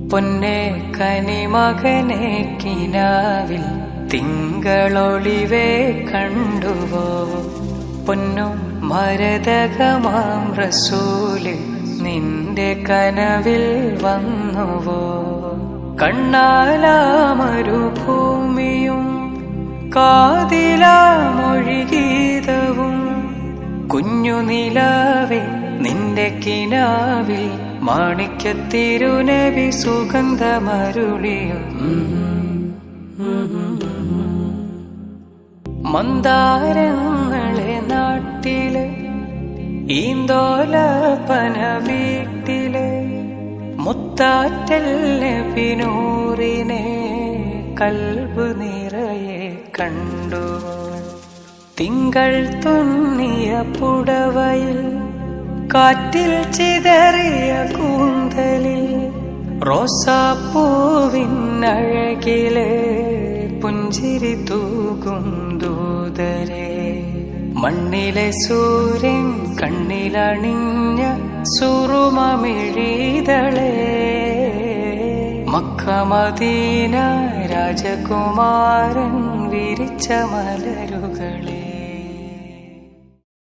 പൊന്നെ കനിമകനെ കിനാവിൽ തിങ്കളൊളിവേ കണ്ടുവോ? പൊന്നും മരതകമാം റസൂല് നിന്റെ കനവിൽ വന്നുവോ? കണ്ണാലാമരുഭൂമിയും കാതിലാമൊഴിഗീതവും കുഞ്ഞു നിലാവേ നിന്റെ കിനാവിൽ മാണിക്യത്തിരുനബി സുഗന്ധമരുളിയും മന്ദാരങ്ങളെ നാട്ടിലെ ഈന്തോലപ്പന വീട്ടിലെ മുത്താറ്റൽ നബിനൂറിനെ കൽബ് നിറയെ കണ്ടു. തിങ്കൾ തുന്നിയ പുടവയിൽ കാറ്റിൽ ചിതറിയ കൂന്തലിൽ റോസാപ്പൂവിൻ അഴകിലെ പുഞ്ചിരി തൂകും ദൂതരെ. മണ്ണിലെ സൂര്യൻ കണ്ണിലണിഞ്ഞ സുറുമമിഴിതളെ മക്ക മദീന രാജകുമാരൻ വിരിച്ച മലരുകളെ.